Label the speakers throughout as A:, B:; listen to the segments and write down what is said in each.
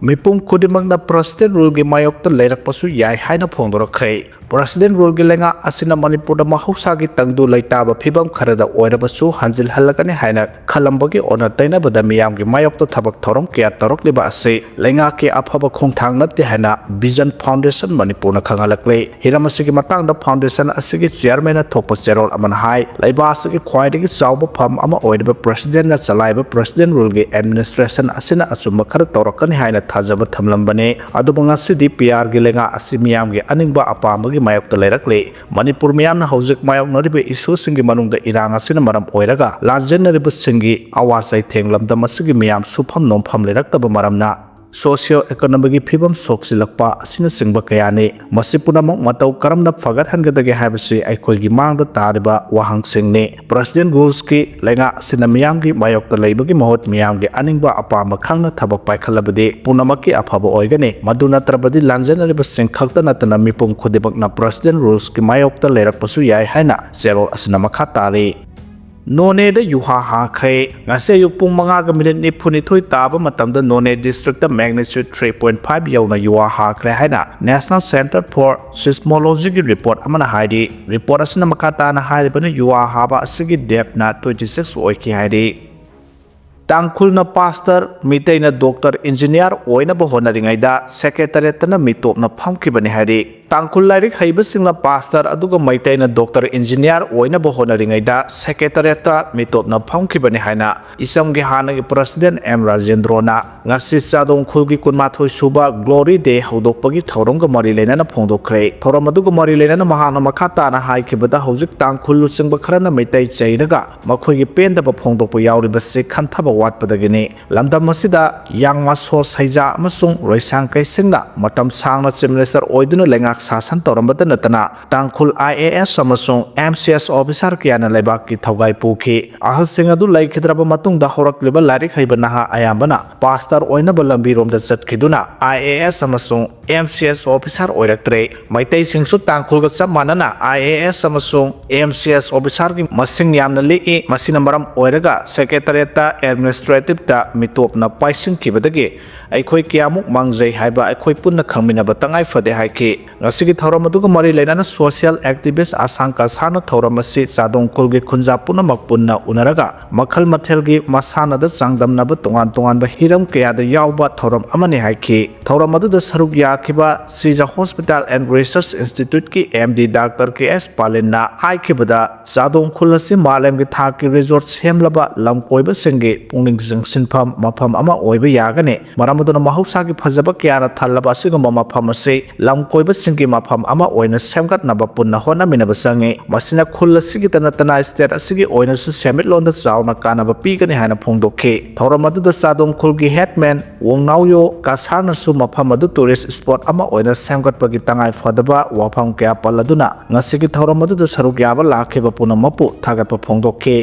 A: Mipum Kudimang na President Rule gi mayok to lerak pasu yai haina phongdorakre. President Rule gi lenga asina Manipur da mahausa gi tangdu laitaba phibam kharada oirabasu hanjil halakani haina khalambagi ona taina bada miyam gi mayok to thabak thorom kya tarok liba ase lenga ke aphaba khongthang natte haina Vision Foundation Manipur na khangalakle hiramasi gi matang da foundation asigi chairman na thokpa cherol aman hai laiba asigi khwaidagi chawba pham ama oiraba president na chalaiba President Rule gi administration asina asuma khar torakani haina thajaba thamlambane adubanga sidi PR gi lenga asimiyam gi aningba apamagi mayok lerakle Manipur miyam na hojik mayok noribe issue singi manungda irang asina maram oiraga lanjen naribe singi awasai thenglamda masigi miyam supham nompham leraktaba maramna socio-economic phibam soksilakpa asina singba kayane masipuna mok matau karamna fagat hangadage habasi aikoigi mangda tariba wahang singne President Rules ki lenga asina miyam gi mayok leibagi mahot miyam gi aningba apama khangna thabak paikhalabade punamaki aphaba oigane maduna trabadi lanjanariba singkhakta natana mipum khudibak na President Rules ki mayok lerakpasu yai haina zero asina makha tari None da yuha hakre ngase yupung mga minute ni punitoy taba matamda None district da magnitude 3.5 yaw na yuha hakre haina National Center for Seismology ki report amana haidi report asina makata na haidi bana yuha haba asigi depth na 26 oiki haidi Tangkul na pastor Meitei na doctor engineer oina bahona ringaida secretariat na mitop na phamki bani haidi Tangkul lairik haibasing na pastor aduga Meitei na doctor engineer oina bahona ringaida secretariat mitop na phamki bani haina isam gi hana gi president M Rajendrona ngasi sadong khulgi kunmathoi suba glory day hodokpagi thorong ga mari lena na phongdokre thoram aduga mari lena na mahana makhata na hai khibada hojik tangkul lusingba kharana Meitei chainaga makhoi gi penda ba phongdokpa yauri base khanthaba watpadagini lamdam masida yangma so saija amasung roisang kaisingna matam sangna chief minister oiduna lenga sasan torambada natana tangkul IAS amasung MCS officer kiyana laibak ki thogai puki ahasing adu laikhidraba matung da horakliba larik haibanaha ayambana pastor oina balambirom da chatkiduna IAS amasung MCS officer oiraktre Meitei singsu tangkul ga chamanana IAS amasung MCS officer ki masing yamna leki masina maram oiraga secretariat administrative da mitop na paising kibadagi aikhoi kiamuk mangjai haiba aikhoi punna khangminaba tangai fade haiki ngasigi thoram aduga mari leinana social activist asangka sana thoram asi chadong kulgi khunja puna makpunna unaraga makhal mathelgi masana da changdamnaba tongan ba hiram kaya da yawba thoram amani haiki thoram adu da saruk yakiba Sija Hospital and Research Institute ki MD Dr. KS Palinna haikibada chadong khulasi malem gi thaki resort semlaba lamkoiba singi pungning sinpham mafam ama oiba yagane maramuduna mahausa gi phajaba kyara thalaba siguma mafam ase lamkoiba singi mafam ama oina semgat naba punna hona minaba sangi masina khulasi gi tanatana state asigi oina su semit londa chauna kanaba pigani hana phongdokhe thoramadu da sadom khulgi headman wongnauyo kasana su mafam adu tourist spot ama oina semgat pagi tangai fadaba wafam kya paladuna ngasigi thoramadu da saruk yaba lakhiba punamapu thagatpa phongdokhe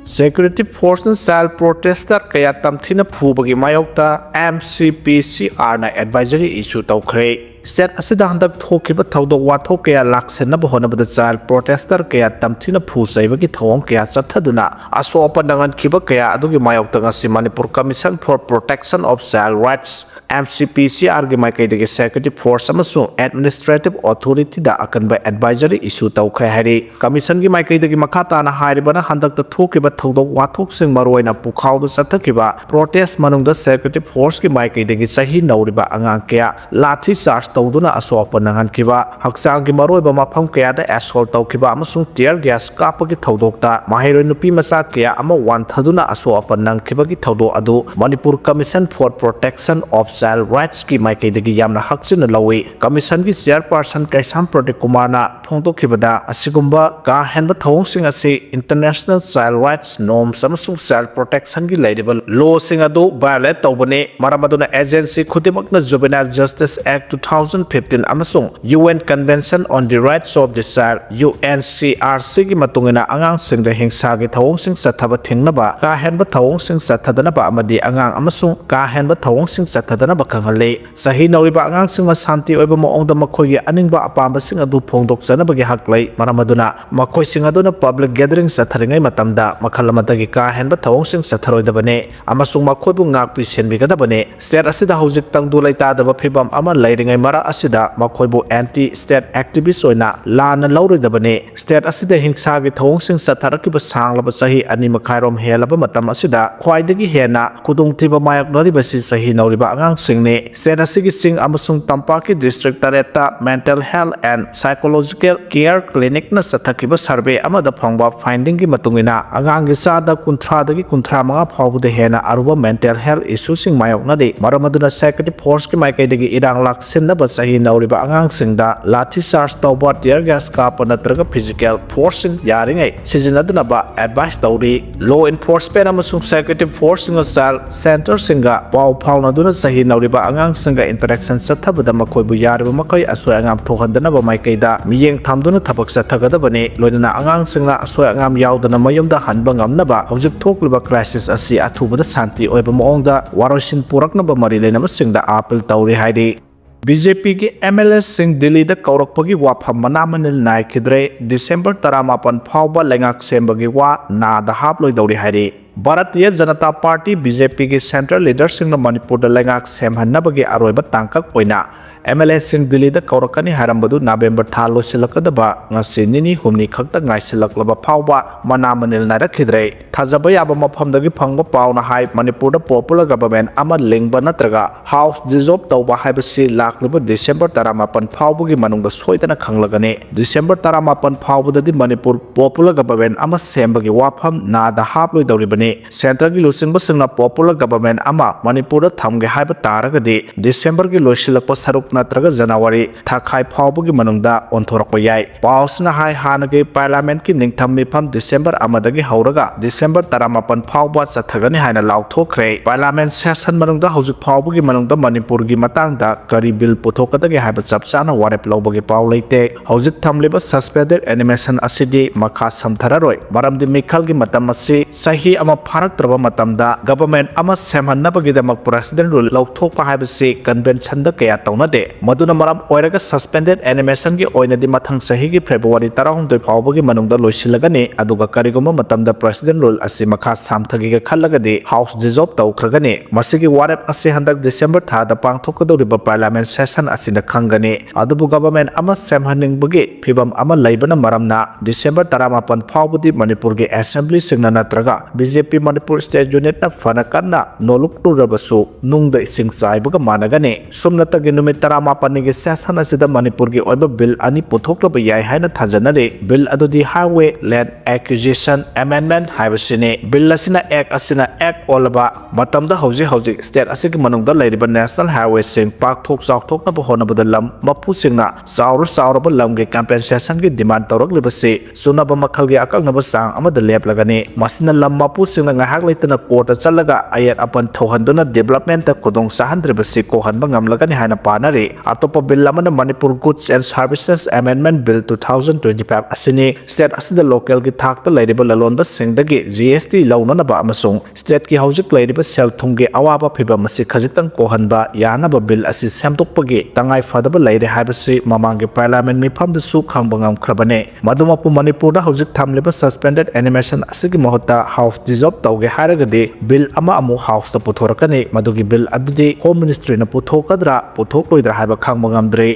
A: Security Force and Child Protester kaya tamthina phubagi mayokta MCPCR na advisory issue tawkhre State asida handak thokiba thawdok wathok kaya laksenna bahonabada child protester kaya tamthina phu saibagi thawong kaya chathaduna aso pandangan khiba kaya adugi mayokta ngasi Manipur Commission for Protection of Child Rights MCPCR gi maikaidagi Security Force amasung Administrative Authority da akanba advisory issue tawkhre hari Commission gi maikaidagi makhata na hairibana handak ta thokiba thawdok wathok sing maroina pukhawdu chathakiba protest manungda Security Force gi maikaidagi sahi nauriba angang kaya lathi charge tawduna asok panangan kiba haksang gi maroiba mafam kaya da assault tawkiba amasung tear gas kapagi thawdokta mahiroi nupi macha kaya ama wan thaduna asok panang kiba gi thawdo adu Manipur Commission for Protection of Child Rights ki maikaidagi yamna haksina lawi commission gi chairperson Kaisam Pradeep Kumar na phongdokhibada asigumba ka henba thawong sing ase international child rights norms amasung child protection gi leidable law sing adu violate tawbane maramaduna agency khudimakna Juvenile Justice Act 2000 2015 amasung UN Convention on the Rights of the Child UNCRC gi matungina angang singda hingsa gi thawong sing sathaba thingnaba ka henba thawong sing sathadanaba amadi angang amasung ka henba thawong sing sathadanaba khanghale sahi nauriba angang sing santi oiba moongda makhoi gi aningba apamba sing adu phongdok janaba gi haklai maramaduna makhoi sing aduna public gathering satharingai matamda makhalamata gi ka henba thawong sing satharoidabane amasung makhoi bu ngak pi senbigadabane state asida hojik tangdu laita daba phibam ama lairingai mara asida makhoi bu anti state activist oina lana lauridabane state asida hingsa gi thawong sing satharakiba sanglaba sahi ani makhairom helaba matam asida khwaidagi hena kudungthiba mayak noribasi sahi nauriba angang singni state asigi sing amasung tampaki district tareta mental health and psychological care clinic na sathakiba survey amada phangba finding gi matungina angang gi sada kunthradagi kunthra manga phawbude hena aruba mental health issue sing mayok nadi maramaduna security force ki maikaidagi irang laksinna sahi nauriba angang singda lathi charge tawba tear gas kapa natraga physical force yaringai sijinaduna ba advice tawri law enforcement amasung security force singa sal center singa paw phawnaduna sahi nauriba angang singa interaction sathabada makhoi bu yariba makai asoi angam thohandana ba maikaida miyeng thamduna thabak sathagadabane loidana angang singna asoi angam yaudana mayumda hanba ngamnaba hojik thokliba crisis asi athubada santi oiba moongda warosin puraknaba mari lenama singda appeal tawri haidi BJP की MLS Singh Delhi दा कौरकपगी वाफम मनामनिल नायखिद्रे दिसंबर 18 फावबा लेंगाक सेंबगी वा नादा हापलोइदौरी हाइरे Bharatiya Janata party BJP की central leader Singh Manipur दा लेंगाक सेमहन्नबगी अरोइबा तांकक ओइना MLS Singh Delhi दा कौरकनी हारंबदु नवेंबर था लोसिलकदबा ngasi nini humni khakta ngaisilaklaba phawba manamanil nairakhidre thajaba yaba mafamdagi phangba pawna hai manipur da popular government ama lingba natraga house dissolve tawba haibasi lakliba december 18 phawbugi manungda soidana khanglagane december 18 phawbudadi manipur popular government ama sembagi wafam nada haploi dawribane central gi lusinba singna popular government ama manipur da thamge haiba taragadi december gi loisilakpa saruk natraga January thakai phawbugi manungda onthorakpa yai pausna hai hanagi parliament ki ningtham mifam December amadagi hauraga December 18 phawba chathagani haina lauthokre parliament session manungda hojik phawbugi manungda Manipur gi matangda kari bill puthokadagi haiba chapchana warep lawbagi paw leite hojik thamliba suspended animation asidi makha samthararoi maramdi mikhal gi matam asi sahi ama pharaktraba matamda government ama semhannabagi damak president rule lauthokpa haibasi convention da kaya taunade maduna maram oiraga suspended animation gi oinadi mathang sahi gi February 19 phawbagi manungda loisilagani aduga kariguma matamda president rule asi makha samthagi ga khallagadi house dissolve tawkragani masigi warep asi handak December tha da pangthokadoriba parliament session asina khangani adubu government ama semhaningbagi phibam ama laibana maramna December 18 phawbudi Manipur gi assembly singna natraga BJP Manipur state unit na fanakanna noluk turabasu nungda ising saibaga managani sumnatagi numit 18 gi session asida Manipur gi oiba bill ani puthokba yai haina thajanare bill adudi highway land acquisition amendment haibasine bill asina act asina act olaba matamda hauji state asigi manungda lairiba national highway sing park thok chawk thok na honabada lam mapu singna sauraba lam gi compensation gi demand tawrak libase sunaba makhal gi akak naba sang amada leplagani masina lam mapu singna ngahak leitana court chalaga ayat apan thohanduna development ta kodong sahandribase ko hanba ngamlagani haina panare atopa bill amana Manipur goods and services amendment bill 2025 asini state asida local gi thakta lairiba lalonba singdagi GST launanaba amasung state ki hojik lairiba sel thungge awaba phiba masi khajitang kohanba yanaba bill asi semtokpagi tangai fadaba laire haibasi mamangi parliament mifam da su khangba ngamkhrabane madumapu Manipur da hojik thamliba suspended animation asigi mohota house dissolve tawge haragadi bill ama amu house da puthorakani madugi bill adudi home ministry na puthokadra puthokloidra haiba khangba ngamdre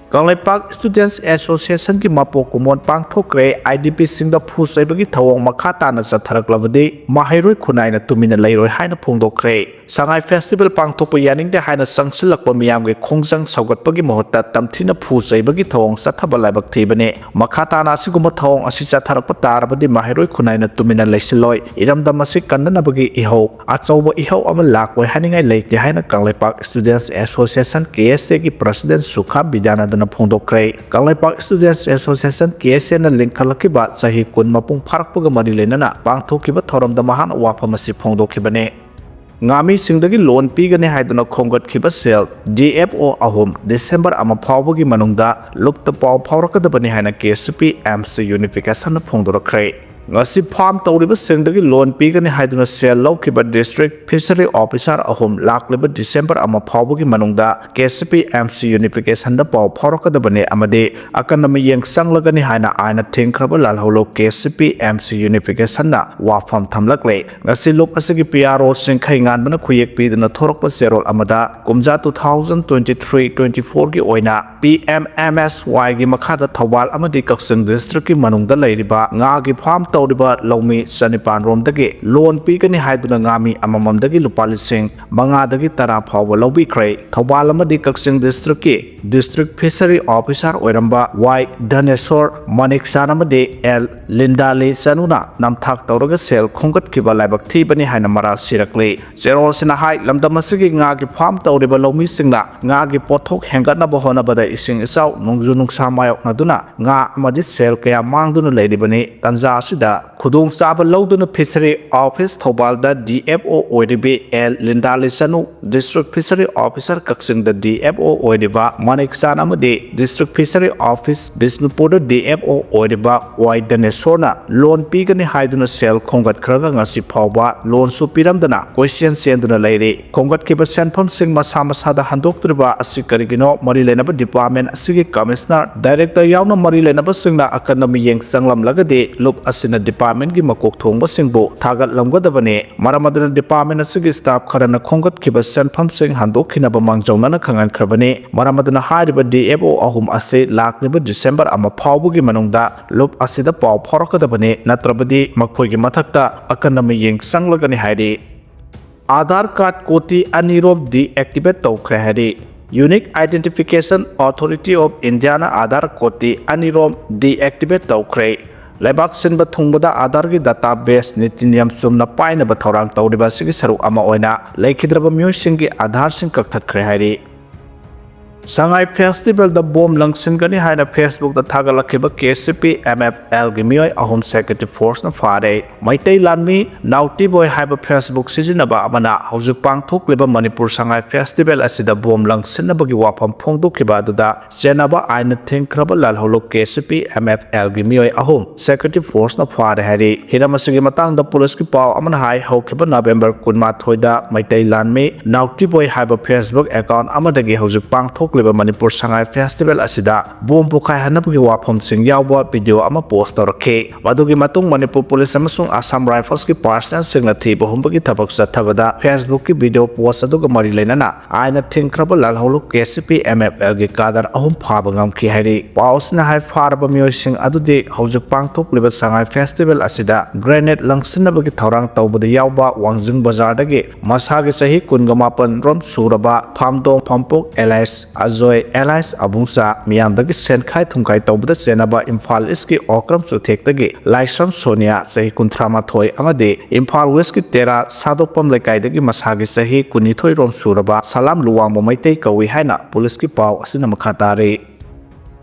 A: Kangleipak Students Association ki mapo kumon pangthokre IDP singda phusai thawong makha tana chatharaklabadi mahairoi khunai na tumina leiroi haina phongdokre Sangai festival pangthokpa yaning de haina sangsilakpa miyam ge khongjang saugatpagi mohota tamthina phusai thawong sathaba laibak thibane makha tana asiguma thawong asi chatharakpa tarabadi mahairoi khunai na tumina leisiloi iramda masi kannanabagi ihau achauba ihau ama lakwai haningai leite haina Kangleipak Students Association KCP ki president Sukha Bidyanada na phongdokre Kangleipak Students Association KCP na linkalakiba sahi kun mapung pharakpaga mari lenana pangthokiba thoramda mahan wafamasi phongdokhibane ꯉꯥꯃꯤꯁꯤꯡꯗꯒꯤ ꯂꯣꯟ ꯄꯤꯒꯅꯤ ꯍꯥꯏꯗꯨꯅ ꯈꯣꯝꯒꯠꯈꯤꯕ ꯁꯦꯜ DFO ꯑꯍꯨꯝ December ꯑꯃ ꯐꯥꯎꯕꯒꯤ ꯃꯅꯨꯡꯗ ꯂꯨꯞꯇ ꯄꯥꯎ ꯐꯥꯎꯔꯛꯀꯗꯕꯅꯤ ꯍꯥꯏꯅ KCP MC ꯌꯨꯅꯤꯐꯤꯀꯦꯁꯟꯅ ꯐꯣꯡꯗꯣꯔꯛꯈ꯭ꯔꯦ ngasi farm tawriba sengdagi loan pigani haiduna sel lawkiba district fishery officer ahum lakleba December ama phawbagi manungda KCP MC unification da paw phawrakadabani amade akanami yengssanglagani haina aina thengkraba lalholo KCP MC unification na wafam thamlakle ngasi lop asigi PRO singkhai nganbana khuyek piduna thorakpa serol amada kumja 2023-24 gi oina PMMSY gi makhada thawal amadi kaksing district gi manungda leiriba nga gi farm tawriba lawmi chanipan romdagi loan pigani haiduna ngami amamamdagi lupa lising mangadagi tara phawba lawbikhre thawal amadi kaksing district ki district fishery officer oiramba Y Dhanesor Manik Sanamade L Lindali Sanuna namthak tawraga sel khongat kiba laibak thibani haina mara sirakle zero sina hai lamdamasigi nga gi farm tawriba lawmi singna nga gi pothok hengatna bohona bada ising isau nungju nungsa mayok naduna nga amadi sel kaya mangduna leiribani tanja asida khudung chaba lawduna fishery office thobalda DFO oiribe L Lindali Sanu district fishery officer kaksingda DFO oiriba Manik Sanamade district fishery office Bisnupurda DFO oiriba Y Dhanesorna loan pigani haiduna sel khongat khraga ngasi phawba loan su piramdana question senduna leire khongat kiba senpham sing masa masada handoktriba asi karigino mari lenaba department asigi commissioner director yauna mari lenaba singna akanami yeng sanglam lagade lup asina department gi makok thongba singbo thagat lamgadabane maramadana department asigi staff kharana khongat kiba senpham sing handokkhina ba mangjawna khangan khrabane maramadana hariba DFO ahum ase lakliba December ama phawbugi manungda lup asida paw phawrakadabane natrabadi makhoigi mathakta akanami yeng sanglagani hairi Aadhaar card koti anirob deactivate tawkhre hairi Unique Identification Authority of India na Aadhaar koti anirob deactivate tawkhre Laibak sinba thungbada Aadhaar gi database nitiniam sumna painaba thorang tawriba sigi saru ama oina laikhidraba Meeoi singi Aadhaar sing kakthakre hairi Sangai Festival da bom langsingani haina Facebook da thagalakhiba KCP MFL gi Meeoi ahum security force na fare Meitei lanmi nauti boy haiba Facebook sijinaba amana haujuk pangthokleba Manipur Sangai Festival asida bom langsinabagi wafam phongdokhiba aduda chenaba aina thengkraba lalholo KCP MFL gi Meeoi ahum security force na fare hari hiramasigi matangda police ki paw amana hai hokhiba November 18 da Meitei lanmi nauti boy haiba Facebook account amadagi haujuk pangthok Manipur Sangai Festival asida bom pokai hanapgi wafam sing yawba video ama post tawrakhe madugi matung Manipur Police amasung Assam Rifles ki personnel singna thiba humbagi thabak sathabada Facebook ki video post aduga mari leinana aina thingkraba lalholo KCP MFL gi kadar ahum phaba ngamki hairi pausna hai farba Meeoi sing adudi haujuk pangthok liba Sangai Festival asida grenade langsinabagi thorang tawbada yawba Wangjing Bazar dagi masagi sahi 18 rom suraba Phamdong Phampok Elias Ajoy Elias Abungsa miyamdagi senkhai thumkai tawbada chenaba Imphal East ki Okram Suthektagi Laisam Sonia sahi 38 amade Imphal West ki Tera Sadopam lekaidagi masagi sahi 19 rom suraba Salam Luwangbo Meitei kawi haina police ki paw asina makhatare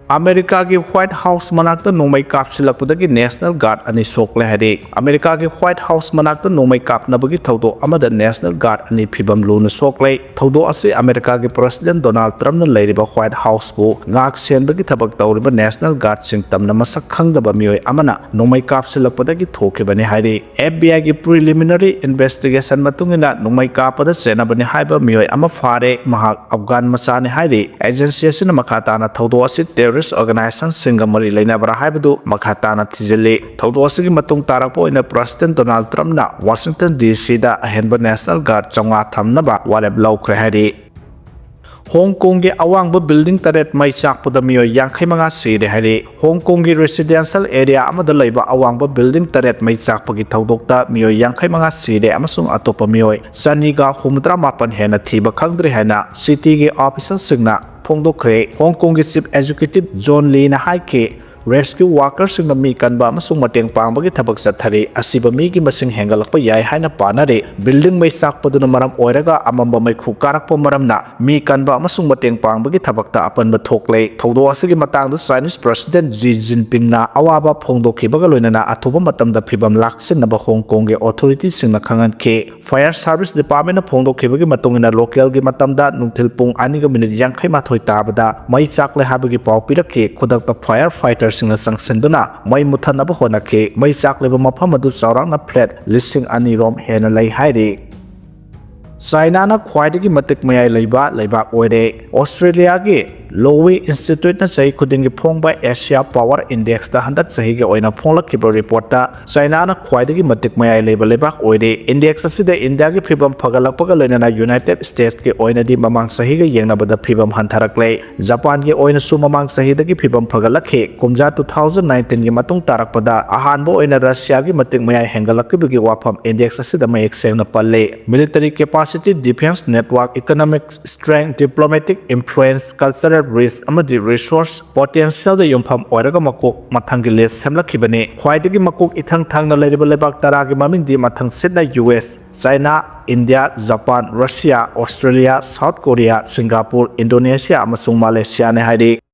A: America ki White House manakta Nongmei kapsilakhre National Guard ani Sokle hari America ki White House manakta Nongmei kapnabagi thawdo amada National Guard ani phibam luna Sokle thawdo ase America ki President Donald Trump na leiriba White House bu ngak senbagi thabak tawriba National Guard sing tamna masak khangdaba Meeoi amana Nongmei kapsilakhre thokibani hari FBI ki preliminary investigation matungina Nongmei kapada senabani haiba Meeoi ama fare mahak Afghan machani hari agency asina makhatana thawdo ase organization singamari leinabra haibadu makhatana thijale thawdo asigi matung tarakpo ina President Donald Trump na Washington DC da ahenba National Guard chonga thamnaba warep lawkhre hari Hong Kong ki awangba building taret mai chakpada Meeoi 55 sire hari Hong Kong ki residential area amada laiba awangba building taret mai chakpagi thawdokta Meeoi 55 sire amasung atopa Meeoi chaniga 38 hena thiba khangdre hena city ki officer singna phongdokre Hong Kong ki chief executive John Lee na haike rescue workersing mi kanba amasung mateng pangbagi thabak chathari asiba migi masing hengalakpa yai haina panare building mai sakpaduna maram oiraga amamba mai khukarakpa maramna mi kanba amasung mateng pangbagi thabakta apanba thokle thodo asigi matangda Chinese President Xi Jinping na awaba phongdokhibaga loinana athuba matamda phibam laksinaba Hong Kong ge authorities singna khangankhe fire service department na phongdokhibagi matungina local ge matamda nungthil pung 2:yankhai tabada mai chakle habagi paw pirakhe khudakta fire fighters singna sangsenduna mai muthanaba honakhe mai chakle ba mafam adu chaurangna flat 2,000 rom hena lai hairi China na khwaidagi matik mayai leiba oire Australia ge Lowy Institute na sahi khudingi phongba Asia Power Index da handat sahi ge oina phonglakhiba report ta China na khwaidagi matik mayai leiba oire index asida India ge phibam phagalakpaga loinana United States ge oina di mamang sahi ge yengnabada phibam hantharakle Japan ge oina su mamang sahi dagi phibam phagalakhe kumja 2019 ge matung tarakpada ahanbo oina Russia ge matik mayai hengalakibagi wafam index asida mayek sengna palle military capacity defense network economic strength diplomatic influence cultural risk amadi resource potential da yumpham oiraga makok mathangi list semlakhibane khwaidagi makok ithang thangna leiriba lebak taragi maming di mathang sitna US China India Japan Russia Australia South Korea Singapore Indonesia amasung Malaysia ne haidi